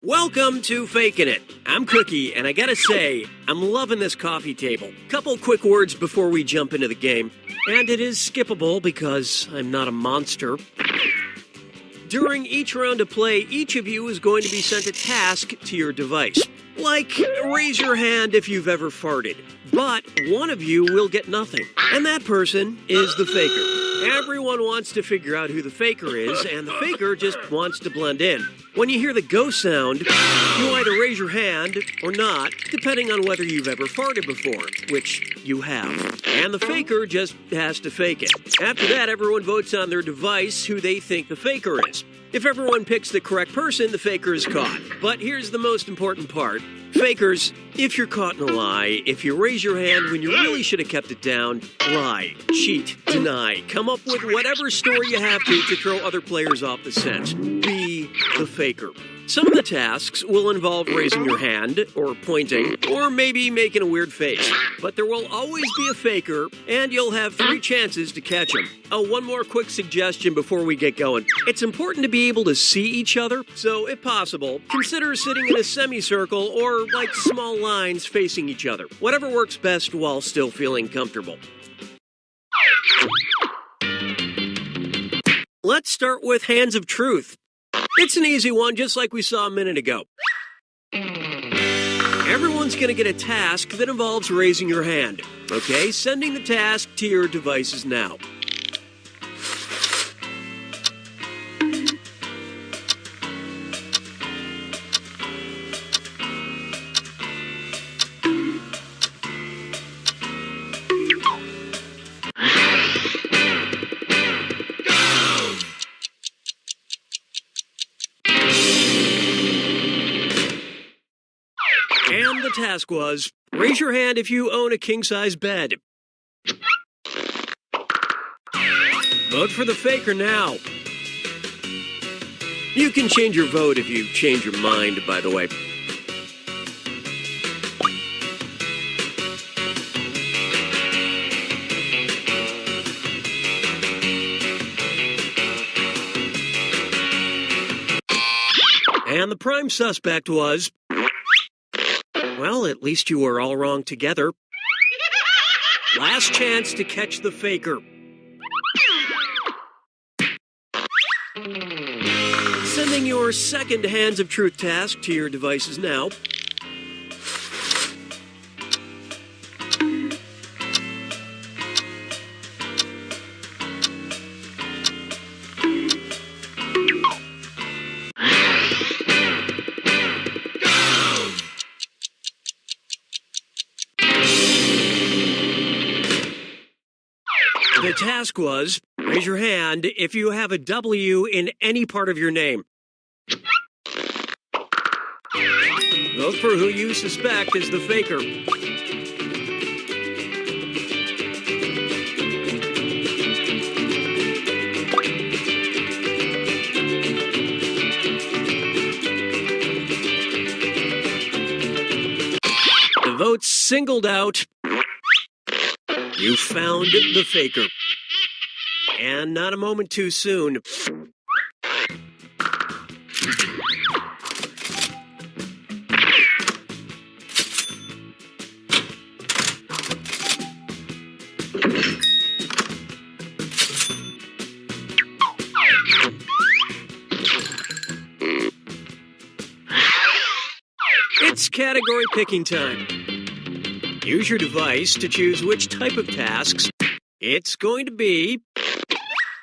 Welcome to Fakin It. I'm Cookie, and I gotta say, I'm loving this coffee table. Couple quick words before we jump into the game. And it is skippable because I'm not a monster. During each round of play, each of you is going to be sent a task to your device. Like, raise your hand if you've ever farted. But one of you will get nothing. And that person is the faker. Everyone wants to figure out who the faker is, and the faker just wants to blend in. When you hear the go sound, you either raise your hand or not, depending on whether you've ever farted before, which you have. And the faker just has to fake it. After that, everyone votes on their device who they think the faker is. If everyone picks the correct person, the faker is caught. But here's the most important part. Fakers, if you're caught in a lie, if you raise your hand when you really should have kept it down, lie, cheat, deny, come up with whatever story you have to throw other players off the scent. Be the faker. Some of the tasks will involve raising your hand, or pointing, or maybe making a weird face. But there will always be a faker, and you'll have 3 chances to catch him. Oh, one more quick suggestion before we get going. It's important to be able to see each other, so if possible, consider sitting in a semicircle or like small lines facing each other. Whatever works best while still feeling comfortable. Let's start with Hands of Truth. It's an easy one, just like we saw a minute ago. Everyone's going to get a task that involves raising your hand. Okay, sending the task to your devices now. And the task was, raise your hand if you own a king-size bed. Vote for the faker now. You can change your vote if you change your mind, by the way. And the prime suspect was... well, at least you were all wrong together. Last chance to catch the faker. Sending your second Hands of Truth task to your devices now. The task was, raise your hand if you have a W in any part of your name. Vote for who you suspect is the faker. singled out. You found the faker. And not a moment too soon. It's category picking time. Use your device to choose which type of tasks it's going to be.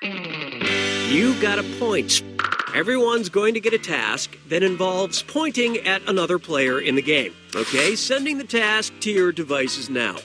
You got a point. Everyone's going to get a task that involves pointing at another player in the game. Okay, sending the task to your devices now.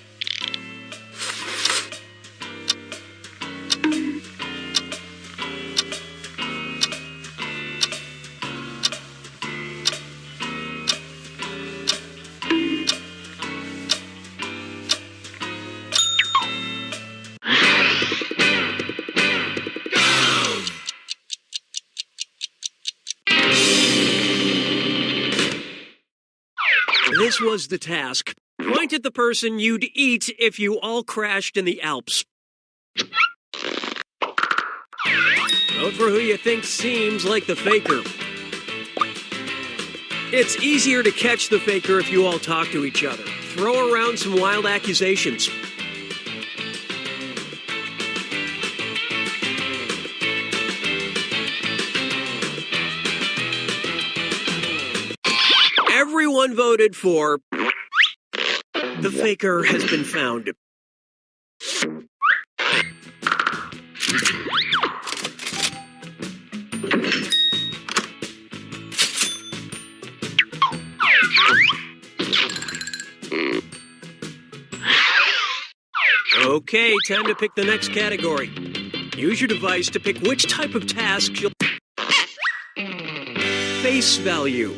This was the task. Point at the person you'd eat if you all crashed in the Alps. Vote for who you think seems like the faker. It's easier to catch the faker if you all talk to each other. Throw around some wild accusations. Everyone voted for the faker has been found. Okay, time to pick the next category. Use your device to pick which type of tasks you'll... Face value.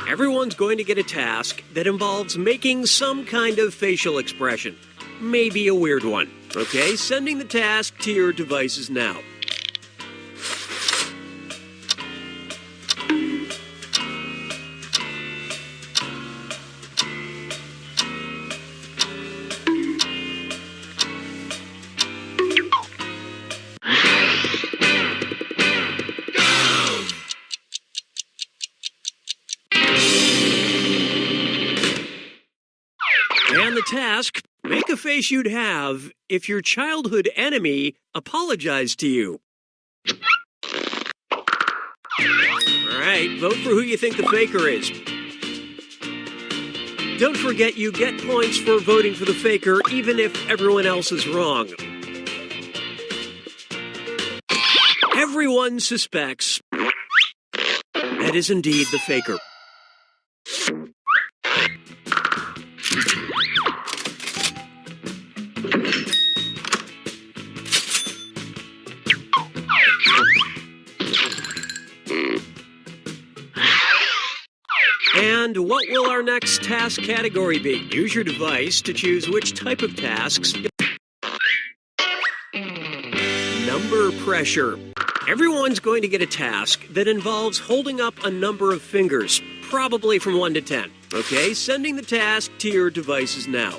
Everyone's going to get a task that involves making some kind of facial expression. Maybe a weird one. Okay, sending the task to your devices now. And the task, make a face you'd have if your childhood enemy apologized to you. Alright, vote for who you think the faker is. Don't forget you get points for voting for the faker even if everyone else is wrong. Everyone suspects that is indeed the faker. And what will our next task category be? Use your device to choose which type of tasks. Number pressure. Everyone's going to get a task that involves holding up a number of fingers, probably from 1 to 10. Okay, sending the task to your devices now.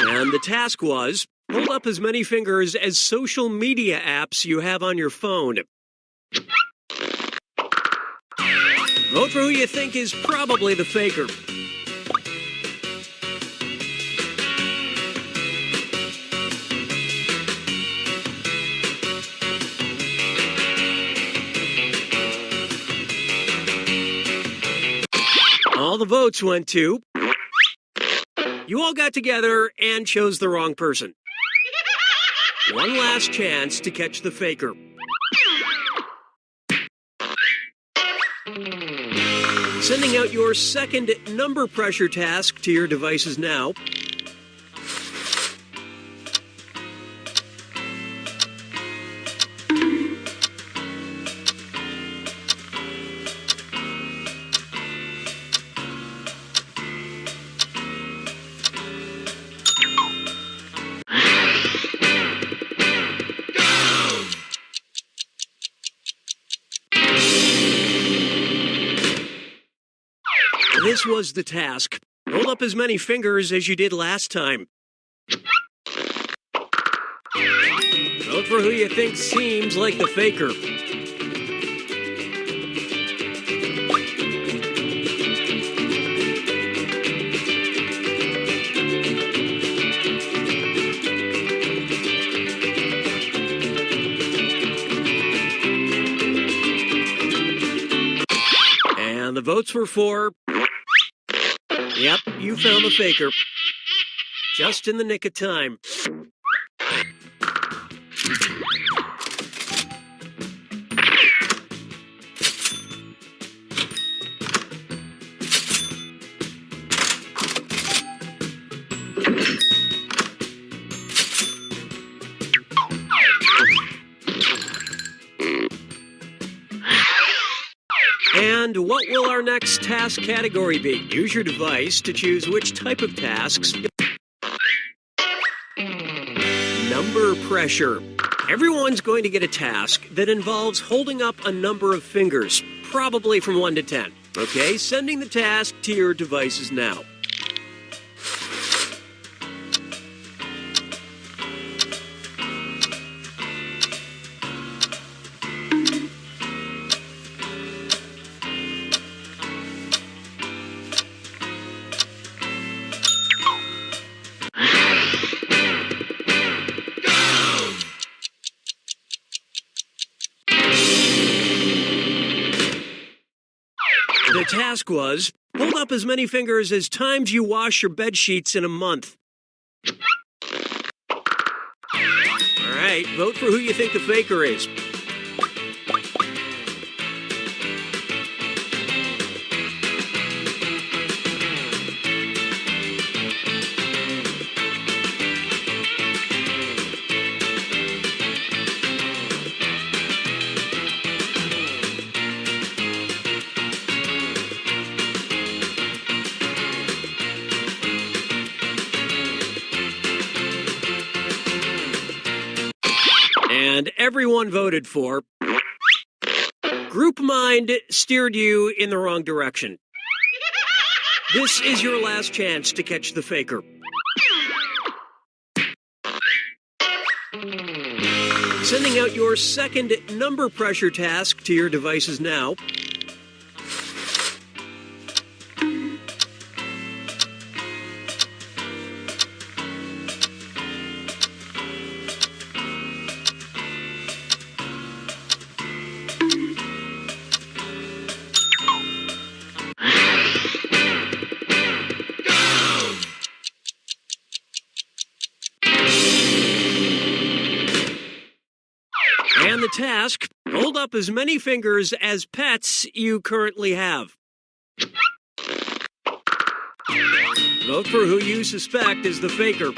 And the task was, hold up as many fingers as social media apps you have on your phone. Vote for who you think is probably the faker. All the votes went to... You all got together and chose the wrong person. One last chance to catch the faker. Sending out your second number pressure task to your devices now. This was the task. Hold up as many fingers as you did last time. Vote for who you think seems like the faker. And the votes were for... Yep, you found the faker. Just in the nick of time. And what will our next task category be? Use your device to choose which type of tasks. Number pressure. Everyone's going to get a task that involves holding up a number of fingers, probably from 1 to 10. Okay, sending the task to your devices now. The task was, hold up as many fingers as times you wash your bed sheets in a month. All right, vote for who you think the faker is. And everyone voted for. Group mind steered you in the wrong direction. This is your last chance to catch the faker. Sending out your second number pressure task to your devices now. And the task, hold up as many fingers as pets you currently have. Vote for who you suspect is the faker.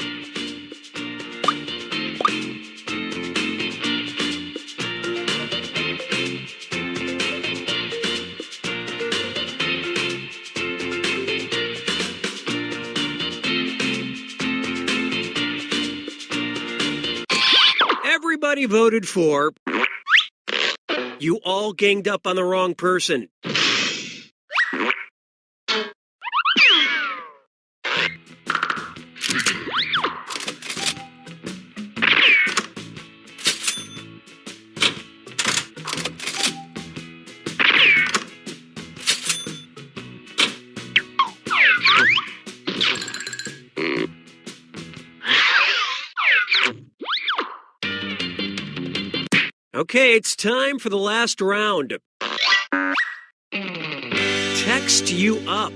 Everybody voted for. You all ganged up on the wrong person. Okay, it's time for the last round. Text you up.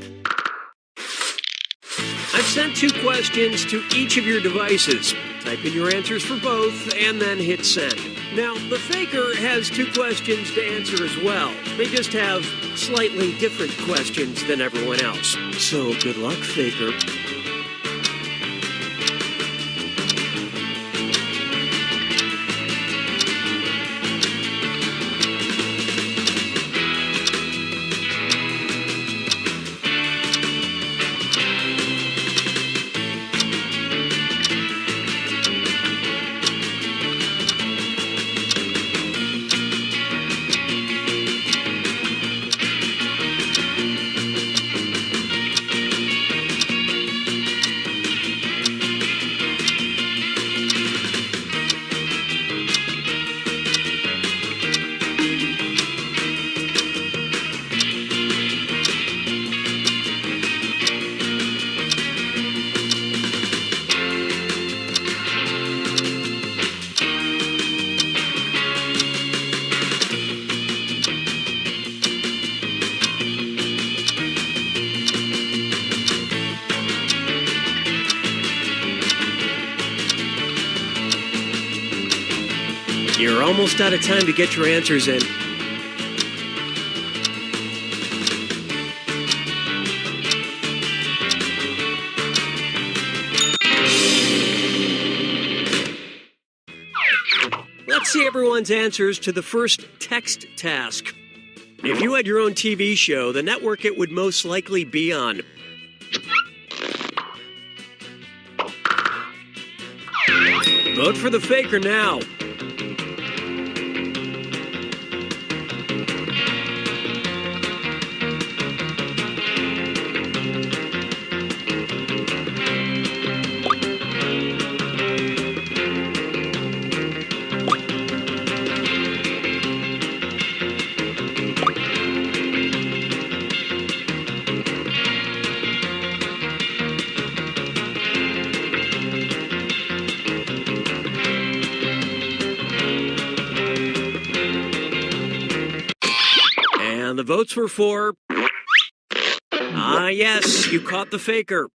I've sent 2 questions to each of your devices. Type in your answers for both and then hit send. Now, the faker has 2 questions to answer as well. They just have slightly different questions than everyone else. So good luck, faker. You're almost out of time to get your answers in. Let's see everyone's answers to the first text task. If you had your own TV show, the network it would most likely be on. Vote for the faker now. And the votes were for... yes, you caught the faker.